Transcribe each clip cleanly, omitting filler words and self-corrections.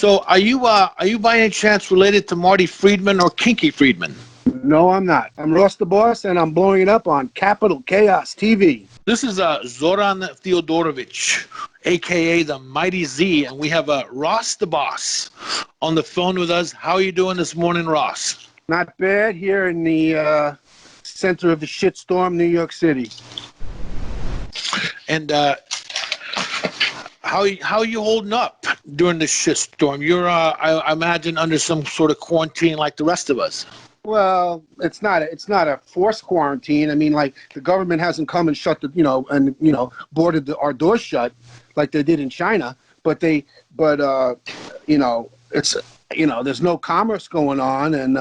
So are you by any chance related to Marty Friedman or Kinky Friedman? No, I'm not. I'm Ross the Boss, and I'm blowing it up on Capital Chaos TV. This is Zoran Theodorovich, a.k.a. the Mighty Z, and we have Ross the Boss on the phone with us. How are you doing this morning, Ross? Not bad here in the center of the shitstorm, New York City. And how are you holding up during this shitstorm? You're, I imagine, under some sort of quarantine like the rest of us. Well, it's not a forced quarantine. I mean, like, the government hasn't come and shut boarded our doors shut like they did in China. But it's there's no commerce going on, and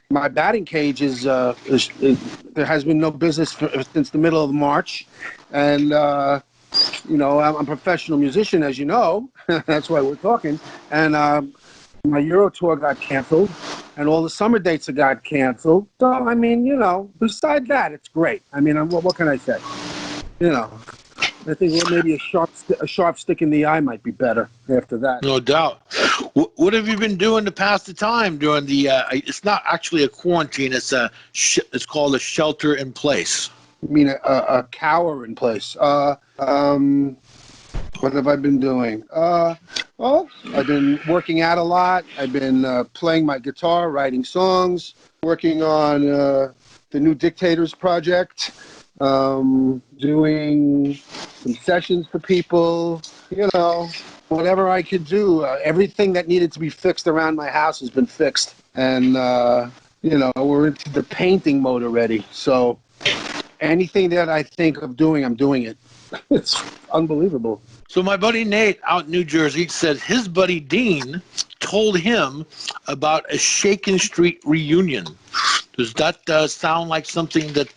my batting cage is there has been no business since the middle of March, and I'm a professional musician, as you know. That's why we're talking, and my Euro tour got canceled. And all the summer dates got canceled. So, I mean, besides that, it's great. I mean, what can I say? I think maybe a sharp stick in the eye might be better after that. No doubt. What have you been doing to pass the time during the? It's not actually a quarantine. It's called a shelter in place. I mean, a cower in place. What have I been doing? Well, I've been working out a lot. I've been playing my guitar, writing songs, working on the new Dictators project, doing some sessions for people, whatever I could do. Everything that needed to be fixed around my house has been fixed. And, we're into the painting mode already. So anything that I think of doing, I'm doing it. It's unbelievable. So my buddy Nate out in New Jersey said his buddy Dean told him about a Shakin' Street reunion. Does that sound like something that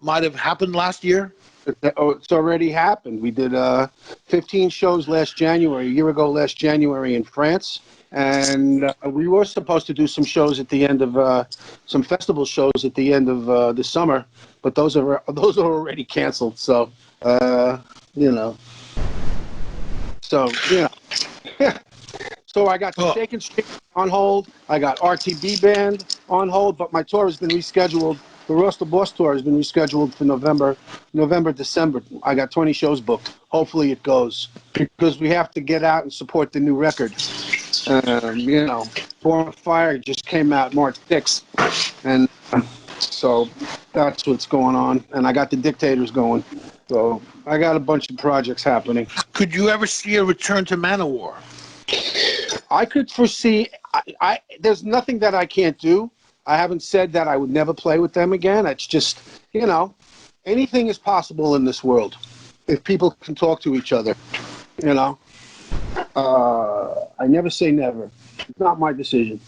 might have happened last year? It's already happened. We did 15 shows a year ago last January in France. And we were supposed to do some shows at the end of some festival shows at the end of the summer, but those are already canceled. So, So, So I got the Shakin' Street on hold. I got RTB Band on hold, but my tour has been rescheduled. The Ross the Boss tour has been rescheduled for November, December. I got 20 shows booked. Hopefully it goes, because we have to get out and support the new record. Born on Fire just came out March 6th, and so that's what's going on. And I got the Dictators going. So I got a bunch of projects happening. Could you ever see a return to Manowar? I could foresee. There's nothing that I can't do. I haven't said that I would never play with them again. It's just, anything is possible in this world if people can talk to each other. I never say never. It's not my decision.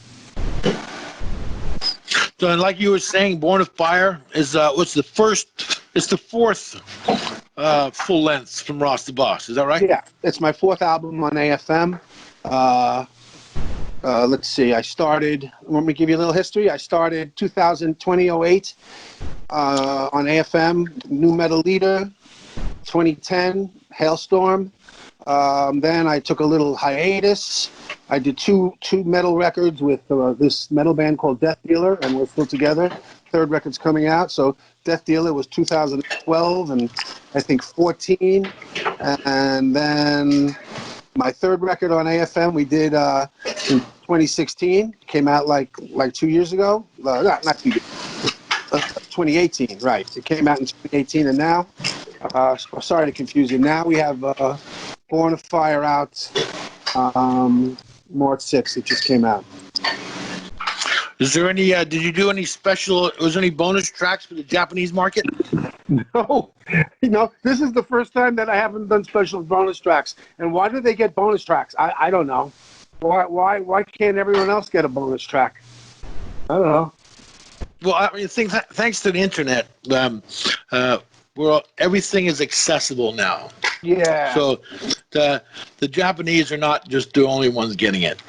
So, and like you were saying, Born of Fire is what's the first? It's the fourth full length from Ross the Boss. Is that right? Yeah, it's my fourth album on AFM. Let's see. Let me give you a little history. I started 2008 on AFM, New Metal Leader, 2010, Hailstorm. Then I took a little hiatus. I did two metal records with this metal band called Death Dealer, and we're still together. Third record's coming out. So Death Dealer was 2012 and I think 14. And then my third record on AFM we did in 2016. Came out like 2 years ago. Not 2 years. 2018, right. It came out in 2018, and now, sorry to confuse you. Now we have Born of Fire out March 6th. It just came out. Is there any, did you do any special, was there any bonus tracks for the Japanese market? No. This is the first time that I haven't done special bonus tracks. And why do they get bonus tracks? I don't know. Why can't everyone else get a bonus track? I don't know. Well, I mean, thanks to the internet, everything is accessible now. Yeah. So the Japanese are not just the only ones getting it.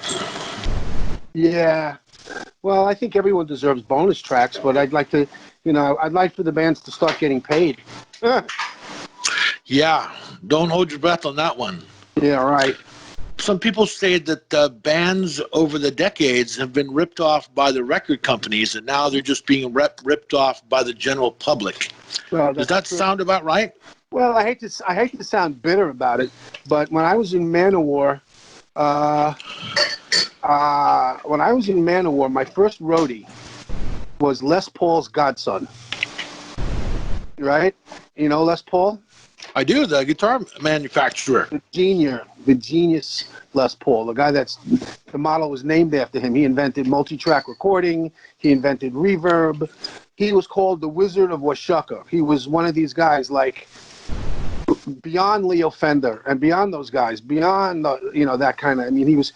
Yeah. Well, I think everyone deserves bonus tracks, but I'd like for the bands to start getting paid. Yeah. Don't hold your breath on that one. Yeah, right. some people say that bands over the decades have been ripped off by the record companies, and now they're just being ripped off by the general public. Well, Does that's that true. sound about right? Well, I hate to sound bitter about it, but when I was in Manowar, my first roadie was Les Paul's godson. Right? You know Les Paul? I do, the guitar manufacturer. The genius Les Paul, the guy the model was named after him. He invented multi-track recording. He invented reverb. He was called the Wizard of Washaka. He was one of these guys like beyond Leo Fender and beyond those guys, beyond that kind of. I mean, he was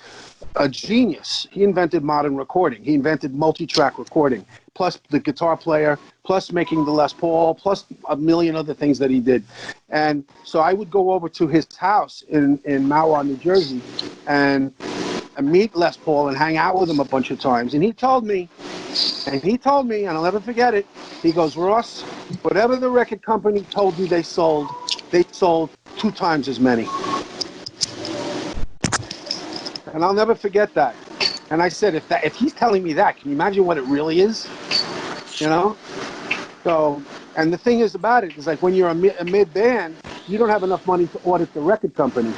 a genius. He invented modern recording. He invented multi-track recording, plus the guitar player, plus making the Les Paul, plus a million other things that he did. And so I would go over to his house in Manowar, New Jersey, and meet Les Paul and hang out with him a bunch of times. And he told me, and I'll never forget it, he goes, Ross, whatever the record company told you they sold 2 times as many. And I'll never forget that. And I said, if he's telling me that, can you imagine what it really is? You know? So, and the thing is about it is like when you're a mid-band, you don't have enough money to audit the record company.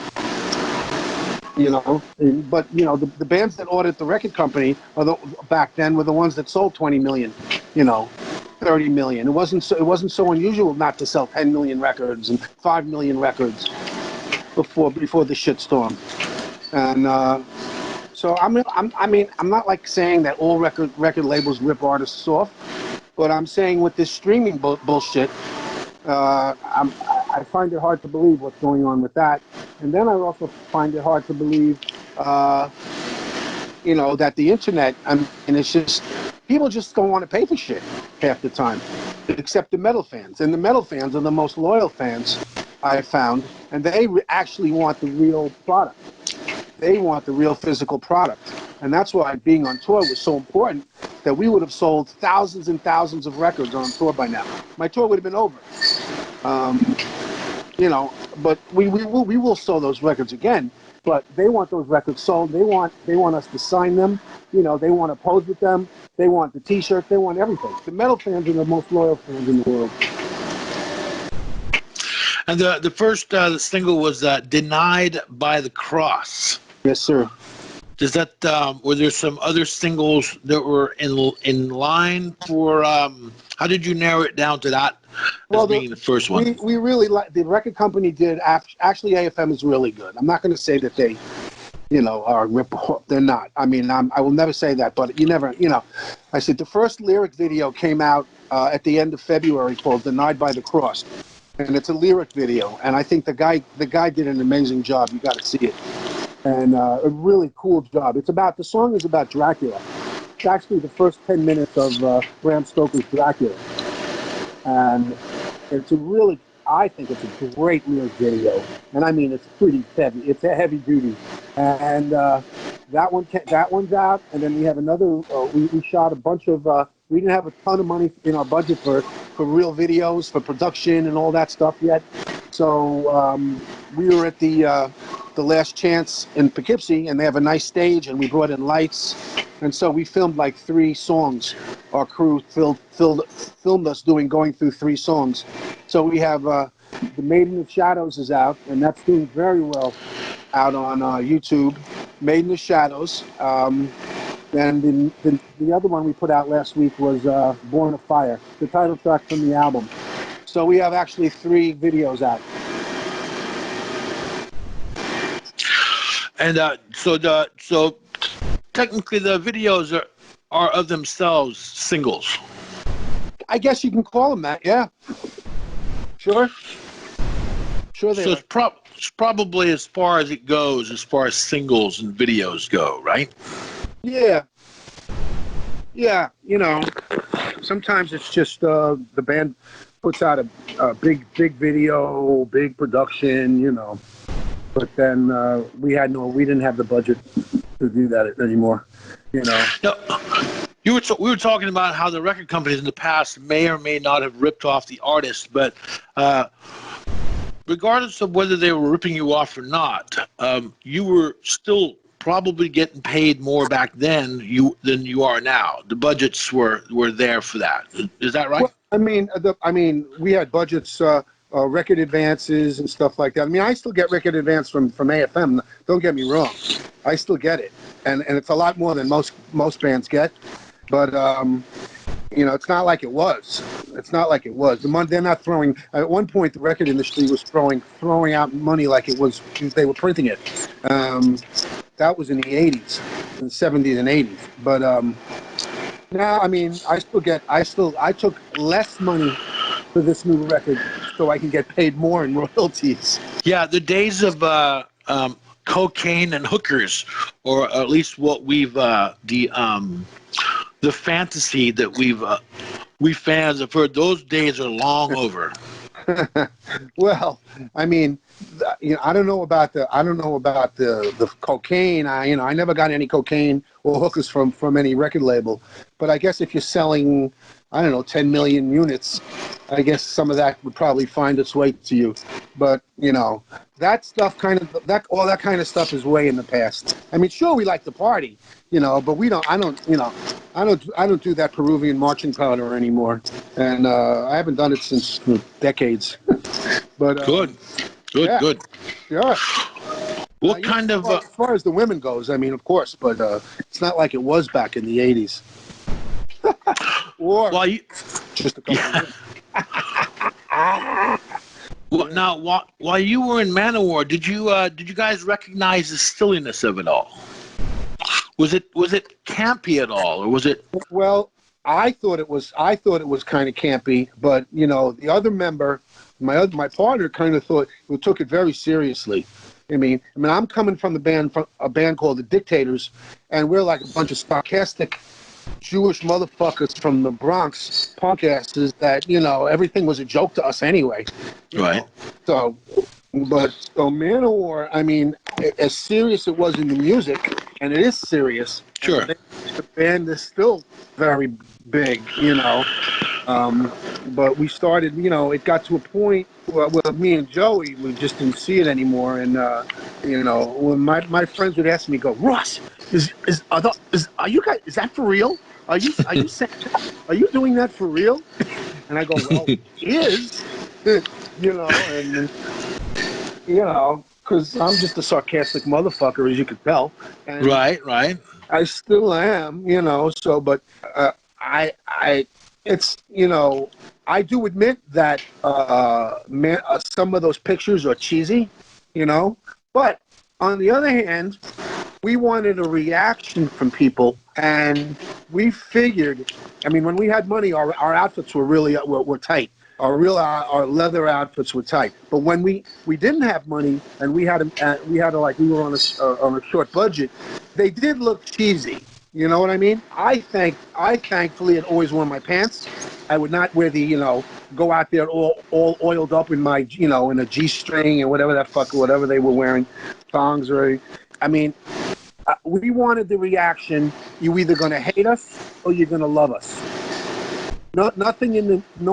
But the bands that audit the record company back then were the ones that sold 20 million, 30 million. It wasn't so unusual not to sell 10 million records and 5 million records before the shitstorm. And so I'm not like saying that all record labels rip artists off, but I'm saying with this streaming bullshit, I find it hard to believe what's going on with that. And then I also find it hard to believe, that the internet, and it's just, people just don't want to pay for shit half the time, except the metal fans. And the metal fans are the most loyal fans I've found, and they actually want the real product. They want the real physical product. And that's why being on tour was so important, that we would have sold thousands and thousands of records on tour by now. My tour would have been over. But we will sell those records again. But they want those records sold. They want us to sign them. They want to pose with them. They want the T-shirts. They want everything. The metal fans are the most loyal fans in the world. And the first single was "Denied by the Cross." Yes, sir. Does that were there some other singles that were in line for? How did you narrow it down to that as being the first one? We really like the record company did. Actually, AFM is really good. I'm not going to say that they, are rip-off. They're not. I mean, I will never say that. But you never, I said the first lyric video came out at the end of February called "Denied by the Cross," and it's a lyric video. And I think the guy did an amazing job. You got to see it. And a really cool job. The song is about Dracula. It's actually the first 10 minutes of Bram Stoker's Dracula. And I think it's a great lyric video. And I mean, it's pretty heavy. It's a heavy duty. And that one's out. And then we have another, we shot a bunch of, we didn't have a ton of money in our budget for real videos, for production and all that stuff yet. So we were at the Last Chance in Poughkeepsie, and they have a nice stage, and we brought in lights, and so we filmed like 3 songs. Our crew filmed us going through 3 songs. So we have The Maiden of Shadows is out, and that's doing very well out on YouTube. Maiden of Shadows. And the other one we put out last week was Born of Fire, the title track from the album. So we have actually 3 videos out. And so technically the videos are of themselves singles. I guess you can call them that, yeah. Sure they so are. It's probably as far as it goes, as far as singles and videos go, right? Yeah, sometimes it's just the band puts out a big video, big production, but then we didn't have the budget to do that anymore, No, we were talking about how the record companies in the past may or may not have ripped off the artists, but regardless of whether they were ripping you off or not, you were still probably getting paid more back then than you are now. The budgets were there for that. Is that right? Well, we had budgets, record advances and stuff like that. I mean, I still get record advance from AFM. Don't get me wrong, I still get it, and it's a lot more than most bands get. But it's not like it was. It's not like it was. They're not throwing. At one point, the record industry was throwing out money like it was. They were printing it. That was in the '80s, in the '70s and '80s. But now, I mean, I took less money for this new record so I can get paid more in royalties. Yeah, the days of cocaine and hookers, or at least what we've the fantasy that we fans have heard, those days are long over. Well, I mean, I don't know about the cocaine. I never got any cocaine or hookers from any record label. But I guess if you're selling, I don't know, 10 million units, I guess some of that would probably find its way to you. But that stuff all that kind of stuff is way in the past. I mean, sure, we like to party, but we don't. I don't do that Peruvian marching powder anymore, and I haven't done it since decades. But Good. Yeah. What kind of? As far as the women goes, I mean, of course, but it's not like it was back in the '80s. Or just a couple. Yeah. Of Well, now, while you were in Manowar, did you guys recognize the silliness of it all? Was it campy at all, or was it? Well, I thought it was kind of campy, but the other member, my partner, kind of took it very seriously. I mean, I'm coming from a band called the Dictators, and we're like a bunch of sarcastic Jewish motherfuckers from the Bronx, punk asses that everything was a joke to us anyway. Right. So Manowar, I mean, as serious it was in the music, and it is serious. Sure. The band is still very big, but we started, it got to a point where me and Joey, we just didn't see it anymore. And, when my friends would ask me, go, Ross, are you guys, is that for real? Are you doing that for real? And I go, well, it is, because I'm just a sarcastic motherfucker, as you could tell. And Right. I still am, so, but I do admit that some of those pictures are cheesy, but on the other hand, we wanted a reaction from people, and we figured, when we had money, our outfits were really were tight. Our leather outfits were tight, but when we didn't have money and we were on a short budget, they did look cheesy. You know what I mean? I thankfully had always worn my pants. I would not wear the go out there all oiled up in my in a G-string and whatever they were wearing, thongs or. We wanted the reaction. You either going to hate us or you're going to love us. No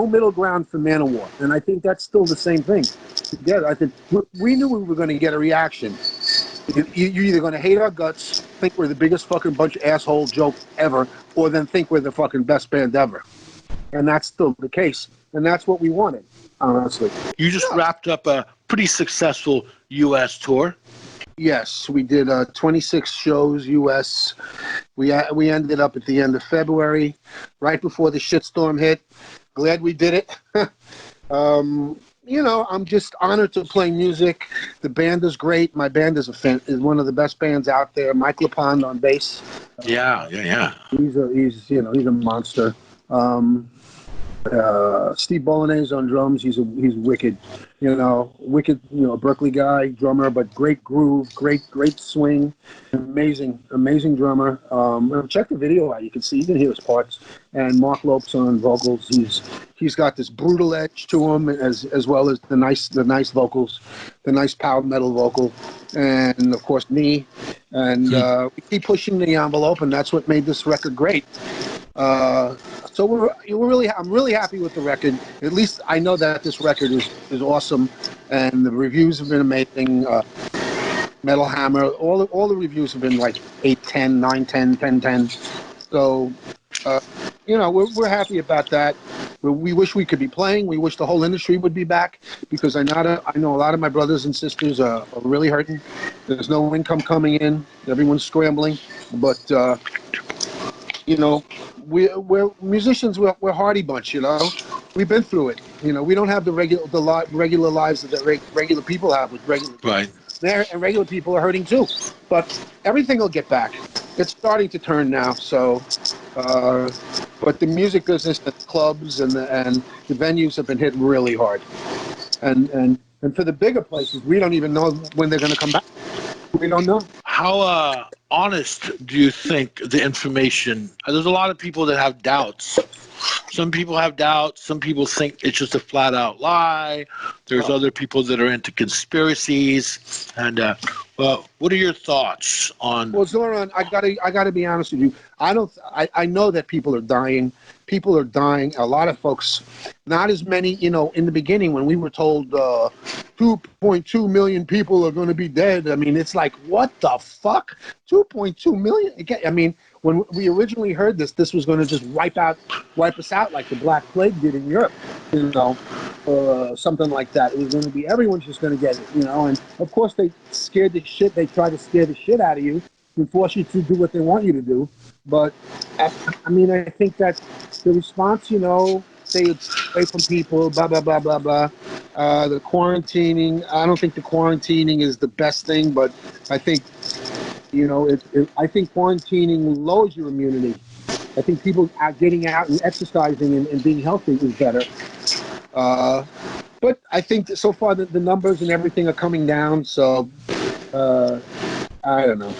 middle ground for Manowar, and I think that's still the same thing. Together, I think we knew we were going to get a reaction. You're either going to hate our guts, think we're the biggest fucking bunch of asshole joke ever, or then think we're the fucking best band ever. And that's still the case, and that's what we wanted, honestly. You just wrapped up a pretty successful U.S. tour. Yes, we did 26 shows U.S. We ended up at the end of February, right before the shitstorm hit. Glad we did it. I'm just honored to play music. The band is great. My band is one of the best bands out there. Mike LaPond on bass. Yeah. He's a monster. Steve Bolognese on drums. He's wicked. Berkeley guy, drummer, but great groove, great swing, amazing drummer. Check the video out. You can hear his parts. And Mark Lopes on vocals. He's got this brutal edge to him, as well as the nice vocals, the nice power metal vocal, and of course me. And we keep pushing the envelope, and that's what made this record great. So I'm really happy with the record. At least I know that this record is awesome, and the reviews have been amazing. Metal Hammer, all the reviews have been like 8, 10, 9, 10, 10, 10. So, we're happy about that. We wish we could be playing. We wish the whole industry would be back, because I know a lot of my brothers and sisters are really hurting. There's no income coming in. Everyone's scrambling. But, we're musicians. We're hardy bunch, We've been through it. We don't have the regular lives that regular people have with regular people. Right. And regular people are hurting too. But everything will get back. It's starting to turn now. So, but the music business, the clubs and the venues have been hit really hard. And for the bigger places, we don't even know when they're going to come back. We don't know. How honest do you think the information? There's a lot of people that have doubts. Some people have doubts. Some people think it's just a flat out lie. There's other people that are into conspiracies. And what are your thoughts on? Well, Zoran, I gotta be honest with you. I know that people are dying. People are dying. A lot of folks, not as many, in the beginning when we were told 2.2 million people are going to be dead. I mean, it's like, what the fuck? 2.2 million? Again, I mean, when we originally heard this was going to just wipe us out like the Black Plague did in Europe, something like that. It was going to be, everyone's just going to get it, and of course they try to scare the shit out of you and force you to do what they want you to do. But, I think that the response, stay away from people, blah, blah, blah, blah, blah. The quarantining, I don't think the quarantining is the best thing, but I think, I think quarantining lowers your immunity. I think people are getting out and exercising and being healthy is better. But I think that so far the numbers and everything are coming down, so I don't know.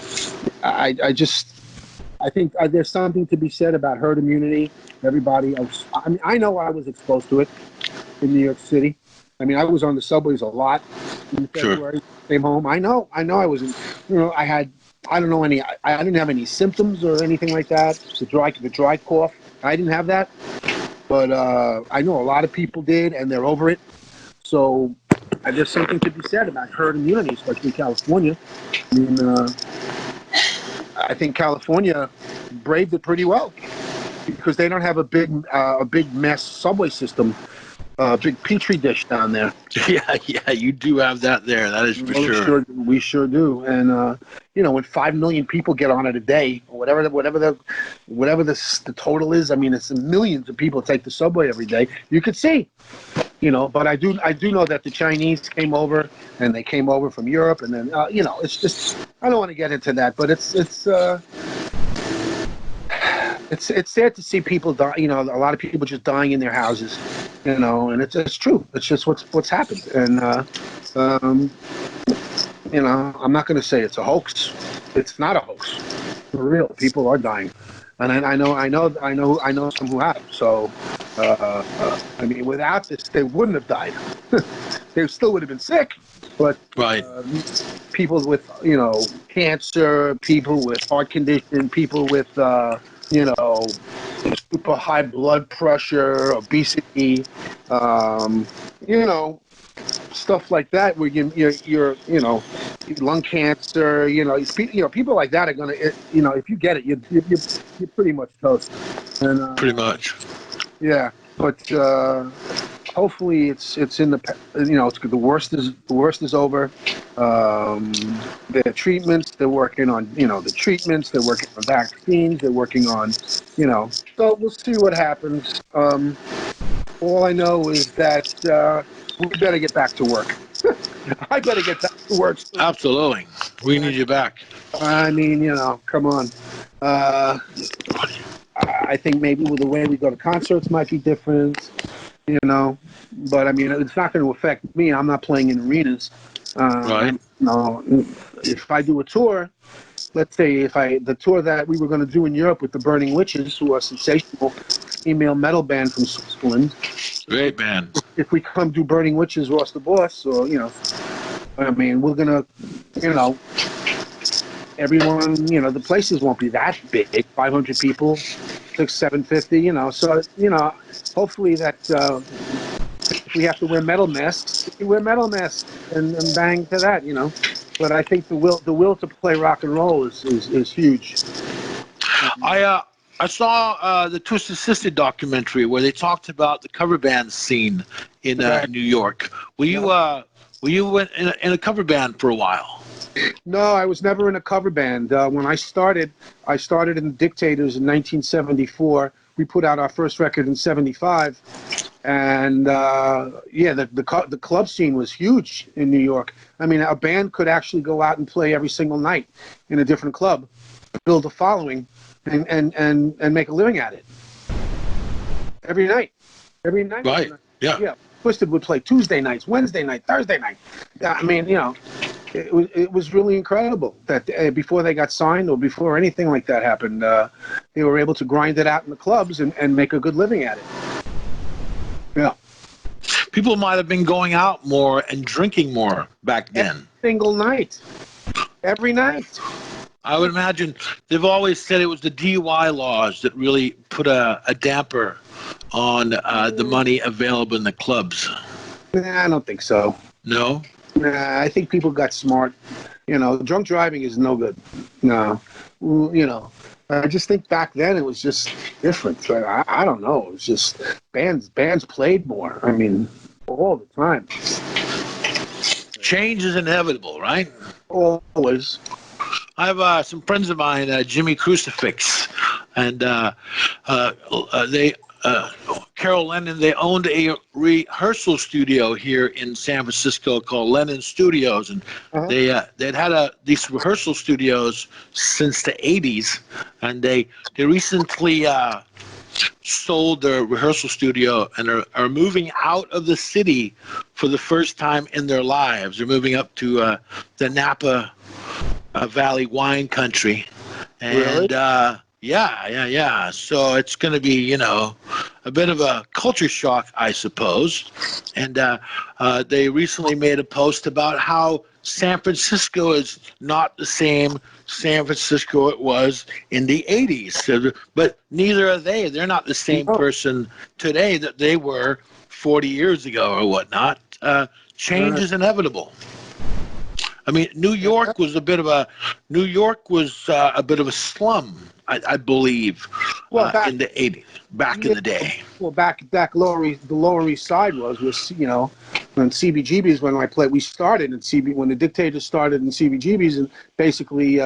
I think there's something to be said about herd immunity. Everybody else, I know I was exposed to it in New York City. I was on the subways a lot in February. Sure. Came home. I know I was I didn't have any symptoms or anything like that. The dry cough, I didn't have that. But I know a lot of people did, and they're over it. So there's something to be said about herd immunity, especially in California. I think California braved it pretty well because they don't have a big mass subway system, big petri dish down there. Yeah, you do have that there. That is for sure. We sure do. And when 5 million people get on it a day, or whatever the total is, it's millions of people take the subway every day. You could see. But I do know that the Chinese came over, and they came over from Europe, and then it's just, I don't want to get into that, but it's sad to see people die. A lot of people just dying in their houses, and it's true. It's just what's happened, and I'm not going to say it's a hoax. It's not a hoax. For real, people are dying. And I know some who have. So, without this, they wouldn't have died. They still would have been sick. But right. People with, cancer, people with heart condition, people with, super high blood pressure, obesity, stuff like that, where you're lung cancer, people like that are gonna, if you get it, you're pretty much toast. And pretty much. Yeah, but hopefully it's in the worst is over. Their treatments, they're working on the treatments, they're working on vaccines, they're working on so we'll see what happens. All I know is that we better get back to work. I better get back to work. Absolutely. We need you back. Come on. I think maybe with the way we go to concerts might be different, but it's not going to affect me. I'm not playing in arenas. Right. If I do a tour, let's say the tour that we were going to do in Europe with the Burning Witches, who are a sensational female metal band from Switzerland. Great band. If we come do Burning Witches, Ross the Boss, or we're gonna, everyone, the places won't be that big, 500 people, 750, So, hopefully that if we have to wear metal masks, we can wear metal masks and bang to that, But I think the will to play rock and roll is huge. I saw the Twisted Sister documentary where they talked about the cover band scene in Okay. New York. Were you in a cover band for a while? No, I was never in a cover band. When I started in the Dictators in 1974. We put out our first record in '75, and the club scene was huge in New York. I mean, a band could actually go out and play every single night in a different club, build a following, and make a living at it. Every night. Every night. Right. Yeah. Yeah. Twisted would play Tuesday nights, Wednesday night, Thursday night. I mean, it was really incredible that before they got signed or before anything like that happened, they were able to grind it out in the clubs and make a good living at it. Yeah. People might have been going out more and drinking more back then. Every single night. Every night. I would imagine they've always said it was the DUI laws that really put a damper on the money available in the clubs. Nah, I don't think so. No? Nah, I think people got smart. Drunk driving is no good. No. I just think back then it was just different. I don't know. It was just bands played more. I mean, all the time. Change is inevitable, right? Always. I have some friends of mine, Jimmy Crucifix, and Carol Lennon. They owned a rehearsal studio here in San Francisco called Lennon Studios, and they'd had these rehearsal studios since the '80s, and they recently sold their rehearsal studio and are moving out of the city for the first time in their lives. They're moving up to the Napa Valley wine country, and Really? yeah. So it's going to be, a bit of a culture shock, I suppose. And they recently made a post about how San Francisco is not the same San Francisco it was in the '80s. So, but neither are they. They're not the same No. person today that they were 40 years ago or whatnot. Change is inevitable. I mean, New York was a bit of a slum, I believe, Well, in the '80s, back in the day. Well, back the Lower East Side was when CBGBs, we started in when the Dictators started in CBGBs, and basically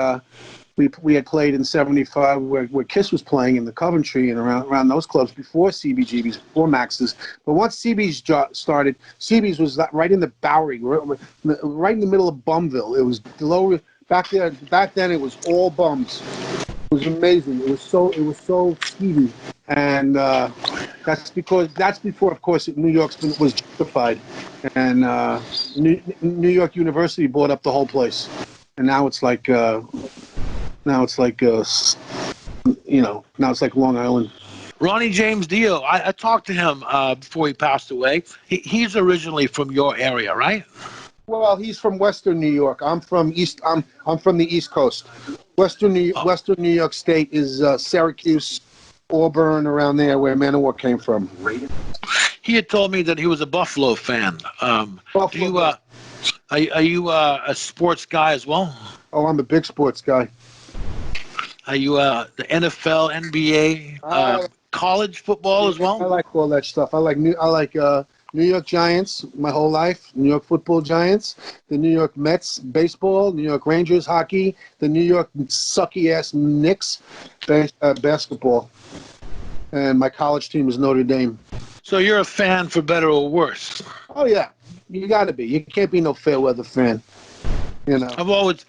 we had played in '75 where Kiss was playing in the Coventry and around those clubs before CBGBs, before Max's. But once CB's started, CB's was right in the Bowery, right in the middle of Bumville. It was the lower back there. Back then, it was all bums. It was amazing. It was so skeevy, and that's before, of course, New York was gentrified, and New York University bought up the whole place, and now it's like now it's like Long Island. Ronnie James Dio, I talked to him before he passed away. He's originally from your area, right? Well, he's from Western New York. I'm from I'm from the East Coast. Western New York State is Syracuse, Auburn, around there where Manowar came from. He had told me that he was a Buffalo fan. Buffalo. Are you a sports guy as well? Oh, I'm a big sports guy. Are you the NFL, NBA, college football as well? I like all that stuff. I like New York Giants my whole life, New York Football Giants, the New York Mets baseball, New York Rangers hockey, the New York sucky-ass Knicks basketball. And my college team is Notre Dame. So you're a fan for better or worse? Oh, yeah. You got to be. You can't be no fair weather fan. I've always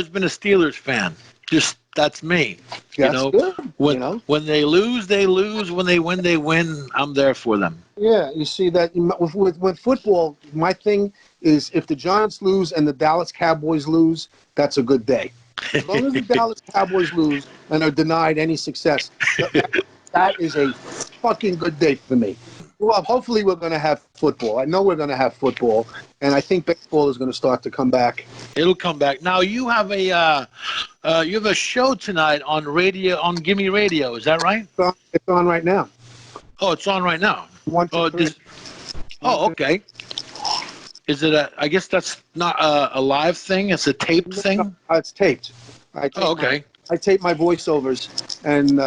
been a Steelers fan. Just that's me. That's good. When they lose, they lose. When they win, they win. I'm there for them. Yeah, you see that with football. My thing is, if the Giants lose and the Dallas Cowboys lose, that's a good day. As long as the Dallas Cowboys lose and are denied any success, that is a fucking good day for me. Well, hopefully we're going to have football. I know we're going to have football, and I think baseball is going to start to come back. It'll come back. Now you have a show tonight on radio on Gimme Radio. Is that right? It's on right now. Oh, it's on right now. 1 to Oh, 3. okay. Is it I guess that's not a live thing. It's a taped thing. It's taped. Okay. I tape my voiceovers, and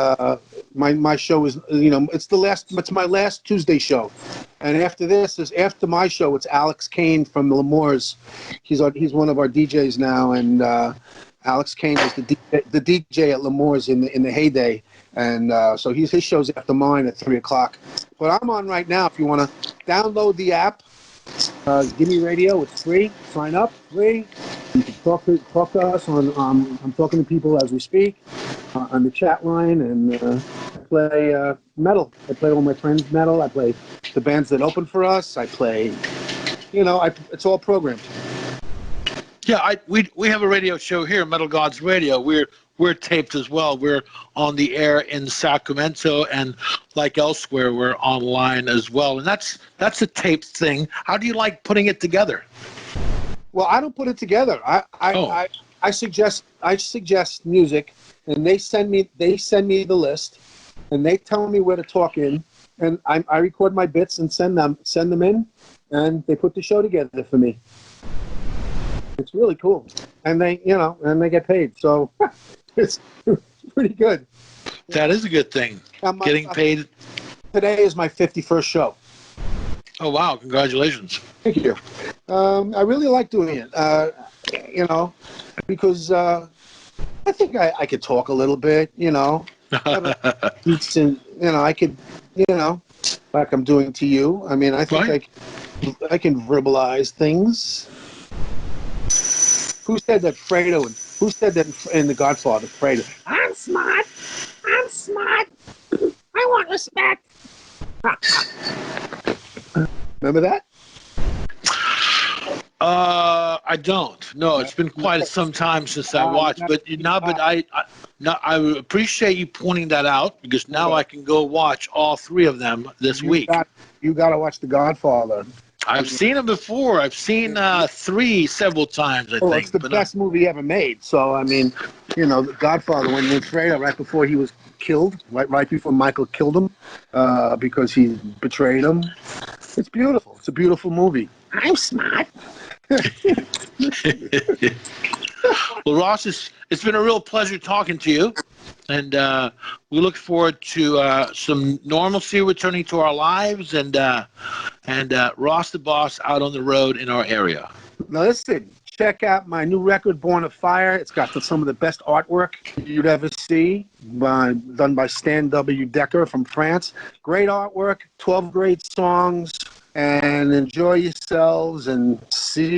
my show is, it's my last Tuesday show, and after after my show, it's Alex Kane from L'Amour's. He's one of our DJs now, and Alex Kane was the DJ at L'Amour's in the heyday, and so his show's after mine at 3:00. But I'm on right now. If you want to download the app. Gimme Radio, it's free. Sign up, free. You can talk to us on. I'm talking to people as we speak on the chat line, and I play metal. I play all my friends' metal. I play the bands that open for us. I play, it's all programmed. Yeah, we have a radio show here, Metal Gods Radio. We're taped as well. We're on the air in Sacramento, and like elsewhere, we're online as well. And that's a taped thing. How do you like putting it together? Well, I don't put it together. I suggest music, and they send me the list, and they tell me where to talk in, and I record my bits and send them in, and they put the show together for me. It's really cool, and they get paid, so it's pretty good. That is a good thing. Getting paid. Today is my 51st show. Oh wow! Congratulations. Thank you. I really like doing it. Because I think I could talk a little bit. Decent. I could. Like I'm doing to you. I mean, I think I can verbalize things. Who said that Fredo? Who said that in The Godfather? Fredo. I'm smart. I want respect. Remember that? I don't. No, it's been quite some time since I watched. But I appreciate you pointing that out, because now I can go watch all three of them this week. You got to watch The Godfather. I've seen them before. I've seen 3 several times, I think. It's the best movie ever made. So, I mean, The Godfather, when Fredo, right before he was killed, right before Michael killed him, because he betrayed him. It's beautiful. It's a beautiful movie. I'm smart. Well, Ross, it's been a real pleasure talking to you, and we look forward to some normalcy returning to our lives, and Ross the Boss out on the road in our area. Now listen, check out my new record, Born of Fire. It's got some of the best artwork you'd ever see, done by Stan W. Decker from France. Great artwork, 12 great songs, and enjoy yourselves, and see